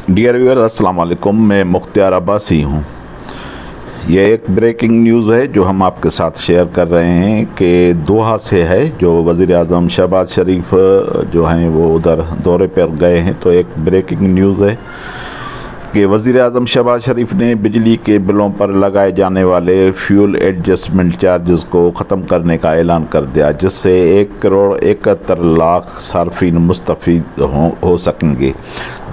Dear viewer, अस्सलाम वालेकुम। मैं मुख्तियार अब्बासी हूँ। ये एक ब्रेकिंग न्यूज़ है जो हम आपके साथ शेयर कर रहे हैं कि दोहा से है। जो वज़ीर आज़म शहबाज शरीफ जो हैं वो उधर दौरे पर गए हैं, तो एक ब्रेकिंग न्यूज़ है कि वज़ीर आज़म शहबाज शरीफ ने बिजली के बिलों पर लगाए जाने वाले फ्यूल एडजस्टमेंट चार्जेस को ख़त्म करने का ऐलान कर दिया, जिससे 1,71,00,000 सार्फिन मुस्तफ़ीद हो सकेंगे।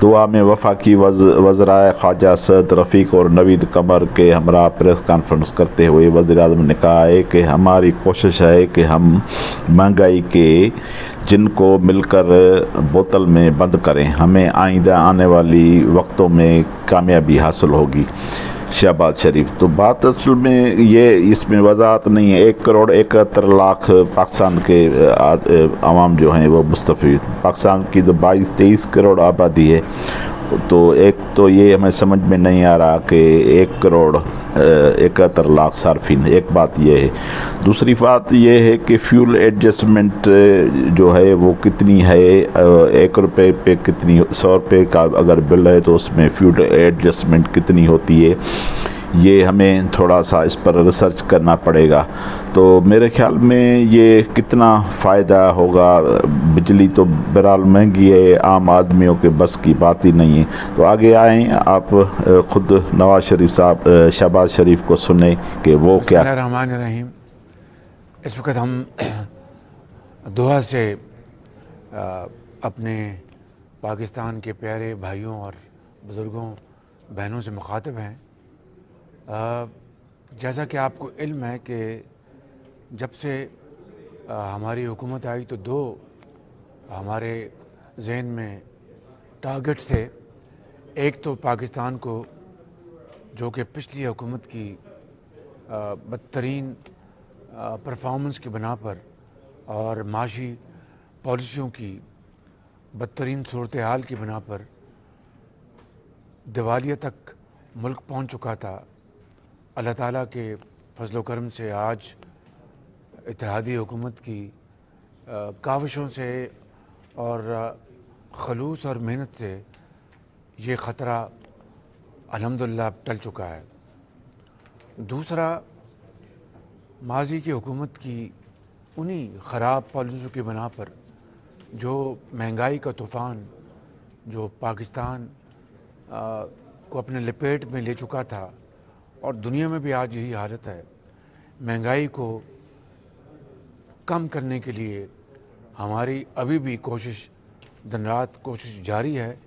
दुआ में वफाकी वज़राए ख़ारजा सद रफ़ीक और नवीद कमर के हमरा प्रेस कॉन्फ्रेंस करते हुए वज़ीर आज़म ने कहा है कि हमारी कोशिश है कि हम महंगाई के जिनको मिलकर बोतल में बंद करें। हमें आइंदा आने वाली वक्तों में कामयाबी हासिल होगी। शहबाज शरीफ तो बात असल में ये इसमें वजाहत नहीं है। 1,71,00,000 पाकिस्तान के आवाम जो हैं वो मुस्तफ़ीद, पाकिस्तान की तो 22-23 करोड़ आबादी है। तो एक तो ये हमें समझ में नहीं आ रहा कि 1,71,00,000 सार्फिन, एक बात ये है। दूसरी बात ये है कि फ्यूल एडजस्टमेंट जो है वो कितनी है, 1 रुपये पे कितनी, 100 रुपये का अगर बिल है तो उसमें फ्यूल एडजस्टमेंट कितनी होती है, ये हमें थोड़ा सा इस पर रिसर्च करना पड़ेगा। तो मेरे ख्याल में ये कितना फ़ायदा होगा। बिजली तो बहरहाल महंगी है, आम आदमियों के बस की बात ही नहीं है। तो आगे आएँ, आप ख़ुद नवाज शरीफ साहब, शहबाज शरीफ को सुने कि वो क्या। बिस्मिल्लाहिर्रहमानिर्रहीम। इस वक्त हम दोहा से अपने पाकिस्तान के प्यारे भाइयों और बुज़ुर्गों बहनों से मुखातिब हैं। जैसा कि आपको इल्म है कि जब से हमारी हुकूमत आई तो दो हमारे ज़हन में टारगेट्स थे। एक तो पाकिस्तान को, जो कि पिछली हुकूमत की बदतरीन परफॉर्मेंस की बना पर और माशी पॉलिसियों की बदतरीन सूरत हाल की बना पर दिवालिया तक मुल्क पहुंच चुका था। अल्लाह ताला के फजल करम से आज इत्तेहादी हुकूमत की काविशों से और खलूस और मेहनत से ये ख़तरा अल्हम्दुलिल्लाह टल चुका है। दूसरा, माजी की हुकूमत की उन्हीं ख़राब पॉलिसियों की बना पर जो महंगाई का तूफ़ान जो पाकिस्तान को अपने लपेट में ले चुका था, और दुनिया में भी आज यही हालत है। महंगाई को कम करने के लिए हमारी अभी भी कोशिश, दिन रात कोशिश जारी है।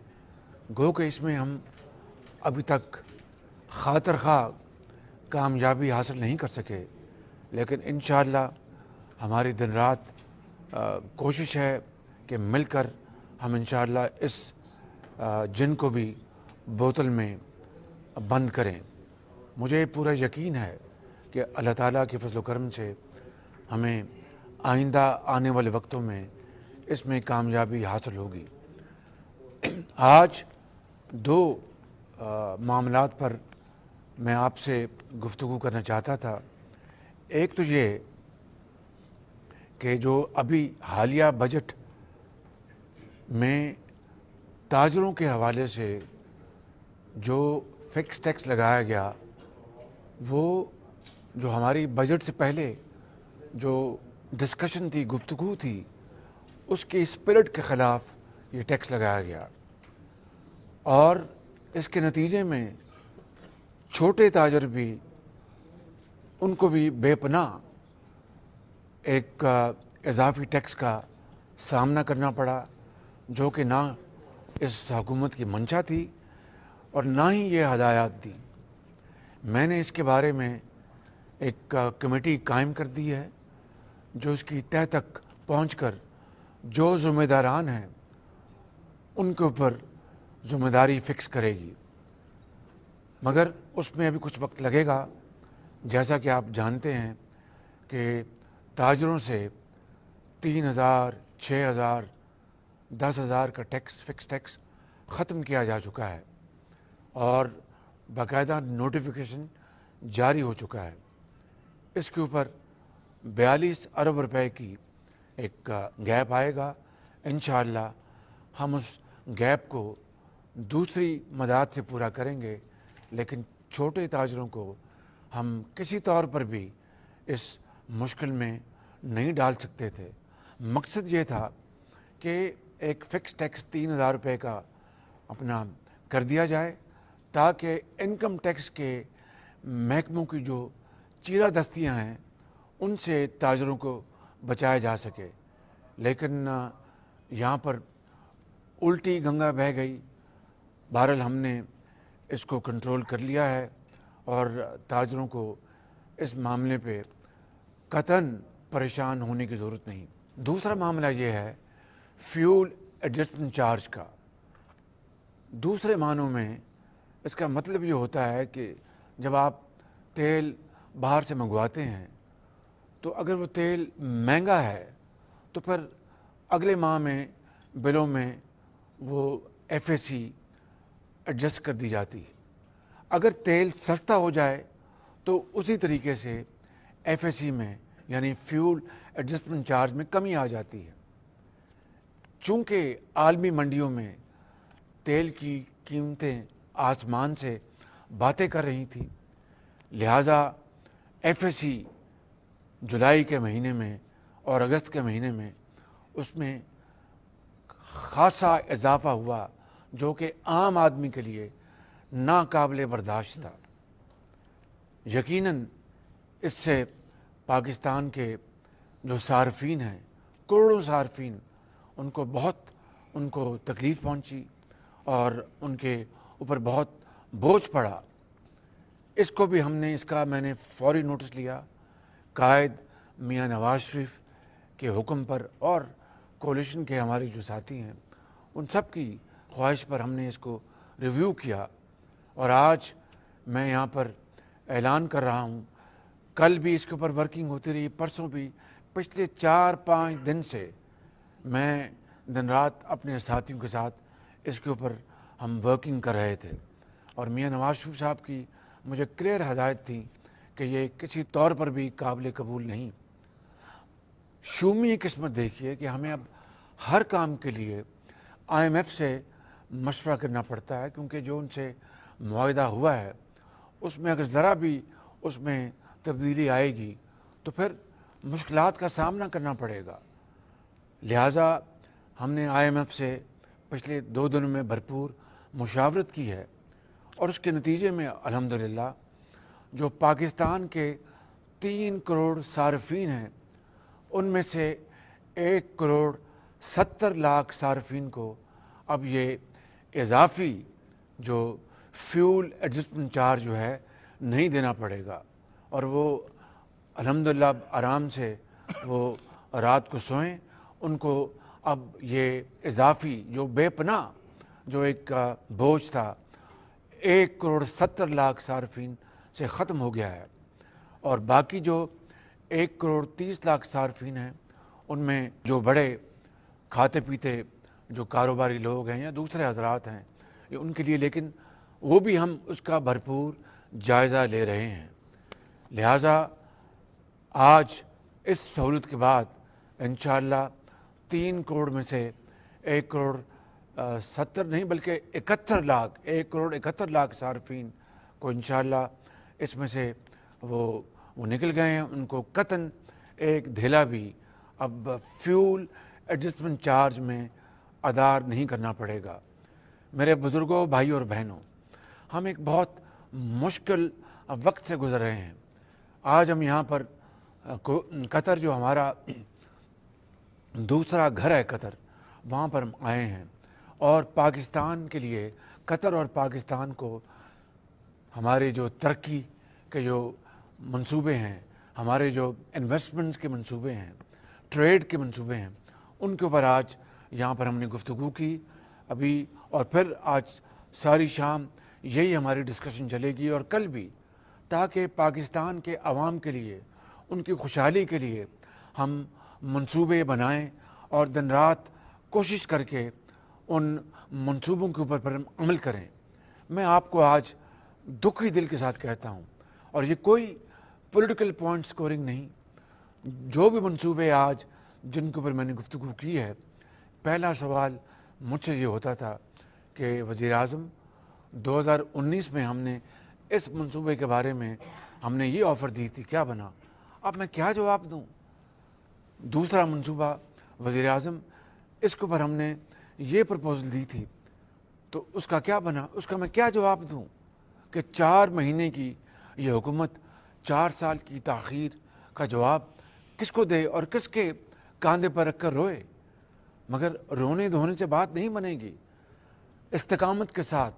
गो कि इसमें हम अभी तक खातर खा कामयाबी हासिल नहीं कर सके, लेकिन इंशाअल्लाह हमारी दिन रात कोशिश है कि मिलकर हम इंशाअल्लाह इस जिन को भी बोतल में बंद करें। मुझे पूरा यकीन है कि अल्लाह ताला के फजल करम से हमें आइंदा आने वाले वक्तों में इसमें कामयाबी हासिल होगी। आज दो मामलात पर मैं आपसे गुफ्तगू करना चाहता था। एक तो ये कि जो अभी हालिया बजट में ताजरों के हवाले से जो फिक्स टैक्स लगाया गया, वो जो हमारी बजट से पहले जो डिस्कशन थी, गुफ्तगू थी, उसके स्पिरिट के ख़िलाफ़ ये टैक्स लगाया गया। और इसके नतीजे में छोटे ताजर भी, उनको भी बेपनाह एक इजाफ़ी टैक्स का सामना करना पड़ा, जो कि ना इस हुकूमत की मंशा थी और ना ही ये हदायत दी। मैंने इसके बारे में एक कमेटी कायम कर दी है जो इसकी तह तक पहुंचकर जो ज़िम्मेदारान हैं उनके ऊपर ज़िम्मेदारी फ़िक्स करेगी। मगर उसमें अभी कुछ वक्त लगेगा। जैसा कि आप जानते हैं कि ताजरों से 3,000, 6,000, 10,000 का टैक्स, फिक्स टैक्स ख़त्म किया जा चुका है और बाकायदा नोटिफिकेशन जारी हो चुका है। इसके ऊपर 42 अरब रुपए की एक गैप आएगा। इंशाअल्लाह हम उस गैप को दूसरी मदाद से पूरा करेंगे, लेकिन छोटे ताजरों को हम किसी तौर पर भी इस मुश्किल में नहीं डाल सकते थे। मकसद ये था कि एक फ़िक्स टैक्स 3,000 रुपये का अपना कर दिया जाए ताकि इनकम टैक्स के महकमों की जो चीरादस्तियाँ हैं उनसे ताजरों को बचाया जा सके। लेकिन यहाँ पर उल्टी गंगा बह गई। बहरहाल हमने इसको कंट्रोल कर लिया है और ताजरों को इस मामले पे कतन परेशान होने की ज़रूरत नहीं। दूसरा मामला ये है फ्यूल एडजस्टमेंट चार्ज का। दूसरे मानों में इसका मतलब ये होता है कि जब आप तेल बाहर से मंगवाते हैं तो अगर वो तेल महंगा है तो फिर अगले माह में बिलों में वो FAC एडजस्ट कर दी जाती है। अगर तेल सस्ता हो जाए तो उसी तरीके से FAC में यानी फ्यूल एडजस्टमेंट चार्ज में कमी आ जाती है। चूँकि आलमी मंडियों में तेल की कीमतें आसमान से बातें कर रही थी, लिहाजा FAC जुलाई के महीने में और अगस्त के महीने में उसमें ख़ासा इजाफ़ा हुआ जो कि आम आदमी के लिए नाकाबिले बर्दाश्त था। यकीनन इससे पाकिस्तान के जो सार्फिन हैं, करोड़ों सार्फिन, उनको तकलीफ़ पहुंची और उनके ऊपर बहुत बोझ पड़ा। इसको भी मैंने फौरी नोटिस लिया। कायद मियां नवाज शरीफ के हुक्म पर और कोलिशन के हमारे जो साथी हैं उन सब की ख्वाहिश पर हमने इसको रिव्यू किया और आज मैं यहाँ पर ऐलान कर रहा हूँ, कल भी इसके ऊपर वर्किंग होती रही, परसों भी, पिछले 4-5 दिन से मैं दिन रात अपने साथियों के साथ इसके ऊपर हम वर्किंग कर रहे थे और मियां नवाज शरीफ साहब की मुझे क्लियर हदायत थी कि ये किसी तौर पर भी काबिल कबूल नहीं। शूमी किस्मत देखिए कि हमें अब हर काम के लिए IMF से मशवरा करना पड़ता है, क्योंकि जो उनसे मुआहदा हुआ है उसमें अगर ज़रा भी उसमें तब्दीली आएगी तो फिर मुश्किलात का सामना करना पड़ेगा। लिहाजा हमने IMF से पिछले 2 दिनों में भरपूर मुशावरत की है और उसके नतीजे में अल्हम्दुलिल्लाह जो पाकिस्तान के 3 करोड़ सार्फिन हैं उनमें से 1,70,00,000 सार्फिन को अब ये इजाफ़ी जो फ्यूल एडजस्टमेंट चार्ज जो है नहीं देना पड़ेगा और वो अल्हम्दुलिल्लाह आराम से वो रात को सोएं। उनको अब ये इजाफ़ी जो बेपनाह जो एक बोझ था 1,70,00,000 सार्फिन से ख़त्म हो गया है और बाकी जो 1,30,00,000 सार्फिन हैं उनमें जो बड़े खाते पीते जो कारोबारी लोग हैं या दूसरे हजरात हैं ये उनके लिए, लेकिन वो भी हम उसका भरपूर जायज़ा ले रहे हैं। लिहाजा आज इस सहूलत के बाद इंशाअल्लाह 3 करोड़ में से 1,70,00,000 नहीं बल्कि 1,71,00,000 सार्फिन को इंशाअल्लाह इसमें से वो निकल गए हैं। उनको कतन एक धेला भी अब फ्यूल एडजस्टमेंट चार्ज में अदा नहीं करना पड़ेगा। मेरे बुज़ुर्गों, भाइयों और बहनों, हम एक बहुत मुश्किल वक्त से गुज़र रहे हैं। आज हम यहाँ पर कतर जो हमारा दूसरा घर है कतर, वहाँ पर हम आए हैं और पाकिस्तान के लिए कतर और पाकिस्तान को हमारे जो तरक्की के जो मंसूबे हैं, हमारे जो इन्वेस्टमेंट्स के मंसूबे हैं, ट्रेड के मंसूबे हैं, उनके ऊपर आज यहाँ पर हमने गुफ्तगू की अभी और फिर आज सारी शाम यही हमारी डिस्कशन चलेगी और कल भी, ताकि पाकिस्तान के अवाम के लिए, उनकी खुशहाली के लिए हम मंसूबे बनाएं और दिन रात कोशिश करके उन मंसूबों के ऊपर पर अमल करें। मैं आपको आज दुखी दिल के साथ कहता हूँ और ये कोई पॉलिटिकल पॉइंट स्कोरिंग नहीं, जो भी मंसूबे आज जिनके ऊपर मैंने गुफ्तगू की है, पहला सवाल मुझसे ये होता था کہ وزیر اعظم 2019 میں ہم نے اس منصوبے کے بارے میں ہم نے یہ آفر دی تھی، کیا بنا؟ اب میں کیا جواب دوں؟ دوسرا منصوبہ وزیر اعظم اس کے اوپر ہم نے یہ پرپوزل دی تھی، تو اس کا کیا بنا؟ اس کا میں کیا جواب دوں کہ 4 مہینے کی یہ حکومت 4 سال کی تاخیر کا جواب کس کو دے اور کس کے کاندھے پر رکھ کر روئے؟ مگر رونے دھونے سے بات نہیں بنے گی، استقامت کے ساتھ،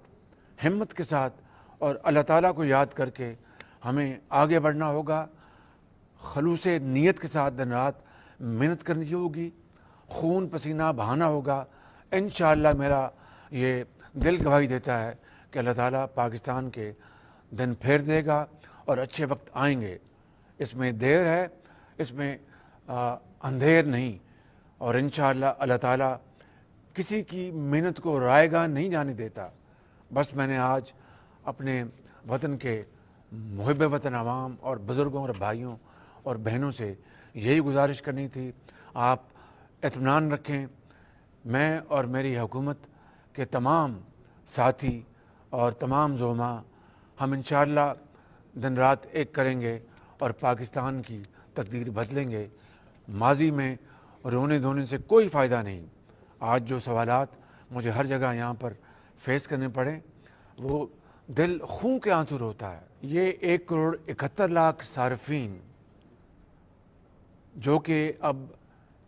ہمت کے ساتھ اور اللہ تعالیٰ کو یاد کر کے ہمیں آگے بڑھنا ہوگا، خلوص نیت کے ساتھ دن رات محنت کرنی ہوگی، خون پسینہ بہانا ہوگا۔ انشاءاللہ میرا یہ دل گواہی دیتا ہے کہ اللہ تعالیٰ پاکستان کے دن پھیر دے گا اور اچھے وقت آئیں گے۔ اس میں دیر ہے، اس میں اندھیر نہیں، اور انشاءاللہ اللہ تعالیٰ کسی کی محنت کو رائے گاہ نہیں جانے دیتا۔ بس میں نے آج اپنے وطن کے محب وطن عوام اور بزرگوں اور بھائیوں اور بہنوں سے یہی گزارش کرنی تھی، آپ اطمینان رکھیں، میں اور میری حکومت کے تمام ساتھی اور تمام زعماء ہم انشاءاللہ دن رات ایک کریں گے اور پاکستان کی تقدیر بدلیں گے۔ ماضی میں رونے دھونے سے کوئی فائدہ نہیں۔ آج جو سوالات مجھے ہر جگہ یہاں پر فیس کرنے پڑے، وہ دل خون کے آنسو ہوتا ہے۔ یہ 1,71,00,000 صارفین جو کہ اب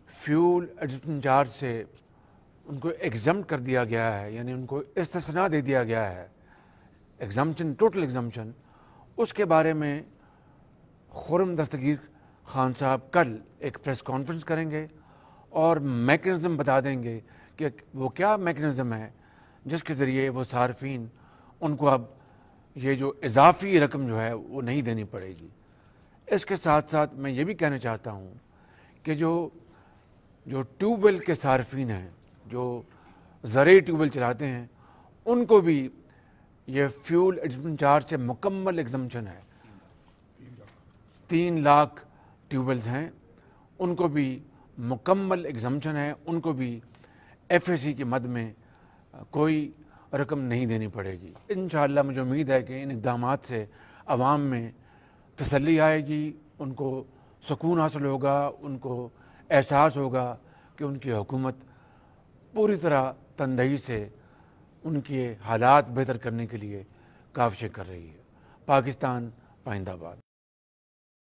فیول ایڈجسٹمنٹ چارج سے ان کو ایگزمپٹ کر دیا گیا ہے، یعنی ان کو استثناء دے دیا گیا ہے، ایگزمپشن، ٹوٹل ایگزمپشن، اس کے بارے میں خرم دستگیر خان صاحب کل ایک پریس کانفرنس کریں گے اور میکنزم بتا دیں گے کہ وہ کیا میکنزم ہے جس کے ذریعے وہ صارفین ان کو اب یہ جو اضافی رقم جو ہے وہ نہیں دینی پڑے گی۔ اس کے ساتھ ساتھ میں یہ بھی کہنا چاہتا ہوں کہ جو ٹیوب ویل کے صارفین ہیں، جو زرعی ٹیوب ویل چلاتے ہیں، ان کو بھی یہ فیول ایڈجسٹمنٹ چارج سے مکمل ایگزمپشن ہے۔ 3 لاکھ ٹیوب ویلز ہیں، ان کو بھی مکمل ایگزمپشن ہے، ان کو بھی ایف اے سی کی مد میں کوئی رقم نہیں دینی پڑے گی۔ انشاءاللہ مجھے امید ہے کہ ان اقدامات سے عوام میں تسلی آئے گی، ان کو سکون حاصل ہوگا، ان کو احساس ہوگا کہ ان کی حکومت پوری طرح تندہی سے ان کے حالات بہتر کرنے کے لیے کاوشیں کر رہی ہے۔ پاکستان پائندہ باد۔